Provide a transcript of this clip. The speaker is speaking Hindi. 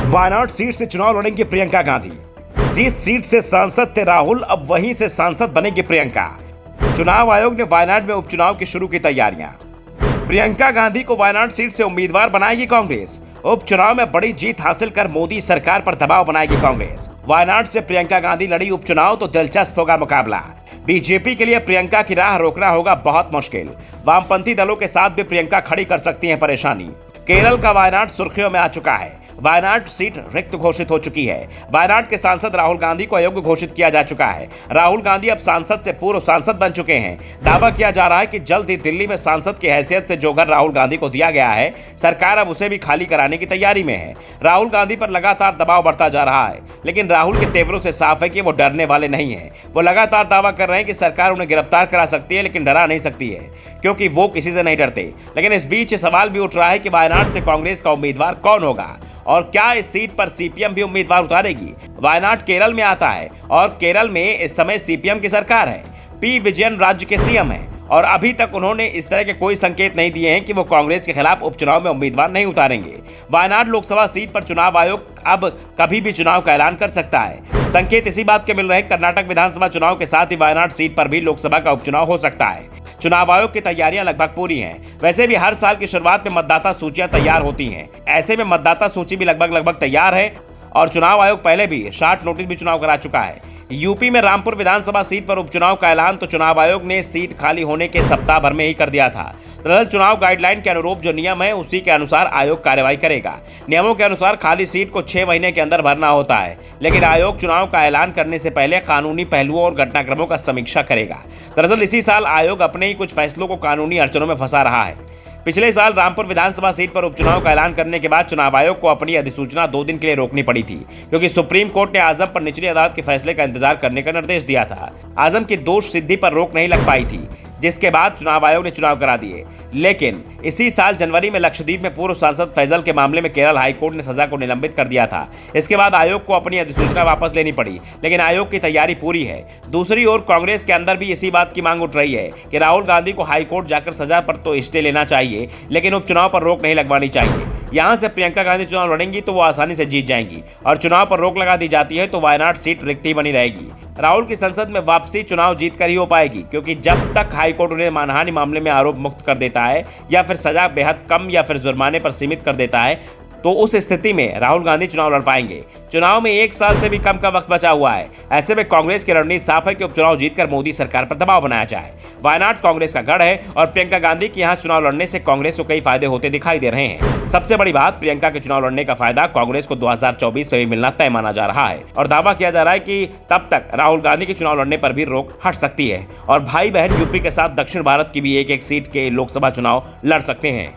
वायनाड सीट से चुनाव लड़ेंगे प्रियंका गांधी। जिस सीट से सांसद थे राहुल, अब वहीं से सांसद बनेंगे प्रियंका। चुनाव आयोग ने वायनाड में उपचुनाव की शुरू की तैयारियां। प्रियंका गांधी को वायनाड सीट से उम्मीदवार बनाएगी कांग्रेस। उपचुनाव में बड़ी जीत हासिल कर मोदी सरकार पर दबाव बनाएगी कांग्रेस। वायनाड से प्रियंका गांधी लड़ी उपचुनाव तो दिलचस्प होगा मुकाबला। बीजेपी के लिए प्रियंका की राह रोकना होगा बहुत मुश्किल। वामपंथी दलों के साथ भी प्रियंका खड़ी कर सकती हैं परेशानी। केरल का वायनाड सुर्खियों में आ चुका है। वायनाड सीट रिक्त घोषित हो चुकी है। वायनाड के सांसद राहुल गांधी को अयोग्य घोषित किया जा चुका है। राहुल गांधी अब सांसद से पूर्व सांसद बन चुके हैं। दावा किया जा रहा है कि जल्द ही दिल्ली में सांसद की हैसियत से जो घर राहुल गांधी को दिया गया है, सरकार अब उसे भी खाली कराने की तैयारी में है। राहुल गांधी पर लगातार दबाव बढ़ता जा रहा है, लेकिन राहुल के तेवरों से साफ है कि वो डरने वाले नहीं है। वो लगातार दावा कर रहे हैं कि सरकार उन्हें गिरफ्तार करा सकती है, लेकिन डरा नहीं सकती है, क्योंकि वो किसी से नहीं डरते। लेकिन इस बीच सवाल भी उठ रहा है कि वायनाड से कांग्रेस का उम्मीदवार कौन होगा और क्या इस सीट पर सीपीएम भी उम्मीदवार उतारेगी। वायनाड केरल में आता है और केरल में इस समय सीपीएम की सरकार है। पी विजयन राज्य के सीएम हैं और अभी तक उन्होंने इस तरह के कोई संकेत नहीं दिए हैं कि वो कांग्रेस के खिलाफ उपचुनाव में उम्मीदवार नहीं उतारेंगे। वायनाड लोकसभा सीट पर चुनाव आयोग अब कभी भी चुनाव का ऐलान कर सकता है। संकेत इसी बात के मिल रहे हैं कर्नाटक विधानसभा चुनाव के साथ ही वायनाड सीट पर भी लोकसभा का उपचुनाव हो सकता है। चुनाव आयोग की तैयारियां लगभग पूरी हैं। वैसे भी हर साल की शुरुआत में मतदाता सूचियां तैयार होती हैं। ऐसे में मतदाता सूची भी लगभग तैयार है और चुनाव आयोग पहले भी शॉर्ट नोटिस भी चुनाव करा चुका है। यूपी में रामपुर विधानसभा सीट पर उपचुनाव का ऐलान तो चुनाव आयोग ने सीट खाली होने के सप्ताह भर में ही कर दिया था। दरअसल चुनाव गाइडलाइन के अनुरूप जो नियम है, उसी के अनुसार आयोग कार्रवाई करेगा। नियमों के अनुसार खाली सीट को 6 महीने के अंदर भरना होता है, लेकिन आयोग चुनाव का ऐलान करने से पहले कानूनी पहलुओं और घटनाक्रमों का समीक्षा करेगा। दरअसल इसी साल आयोग अपने ही कुछ फैसलों को कानूनी अड़चनों में फंसा रहा है। पिछले साल रामपुर विधानसभा सीट पर उपचुनाव का ऐलान करने के बाद चुनाव आयोग को अपनी अधिसूचना 2 दिन के लिए रोकनी पड़ी थी, क्योंकि सुप्रीम कोर्ट ने आजम पर निचली अदालत के फैसले का इंतजार करने का निर्देश दिया था। आजम की दोष सिद्धि पर रोक नहीं लग पाई थी, जिसके बाद चुनाव आयोग ने चुनाव करा दिए। लेकिन इसी साल जनवरी में लक्षद्वीप में पूर्व सांसद फैजल के मामले में केरल हाईकोर्ट ने सजा को निलंबित कर दिया था। इसके बाद आयोग को अपनी अधिसूचना वापस लेनी पड़ी, लेकिन आयोग की तैयारी पूरी है। दूसरी ओर कांग्रेस के अंदर भी इसी बात की मांग उठ रही है कि राहुल गांधी को हाईकोर्ट जाकर सजा पर तो स्टे लेना चाहिए, लेकिन उपचुनाव पर रोक नहीं लगवानी चाहिए। यहां से प्रियंका गांधी चुनाव लड़ेंगी तो वो आसानी से जीत जाएंगी, और चुनाव पर रोक लगा दी जाती है तो वायनाड सीट रिक्त ही बनी रहेगी। राहुल की संसद में वापसी चुनाव जीतकर ही हो पाएगी, क्योंकि जब तक हाईकोर्ट उन्हें मानहानि मामले में आरोप मुक्त कर देता है या फिर सजा बेहद कम या फिर जुर्माने पर सीमित कर देता है, तो उस स्थिति में राहुल गांधी चुनाव लड़ पाएंगे। चुनाव में 1 साल से भी कम का वक्त बचा हुआ है। ऐसे में कांग्रेस की रणनीति साफ है कि उपचुनाव जीतकर मोदी सरकार पर दबाव बनाया जाए। वायनाड कांग्रेस का गढ़ है और प्रियंका गांधी के यहाँ चुनाव लड़ने से कांग्रेस को कई फायदे होते दिखाई दे रहे हैं। सबसे बड़ी बात, प्रियंका के चुनाव लड़ने का फायदा कांग्रेस को 2024 में भी मिलना तय माना जा रहा है और दावा किया जा रहा है कि तब तक राहुल गांधी के चुनाव लड़ने पर भी रोक हट सकती है और भाई बहन यूपी के साथ दक्षिण भारत की भी एक सीट के लोकसभा चुनाव लड़ सकते हैं।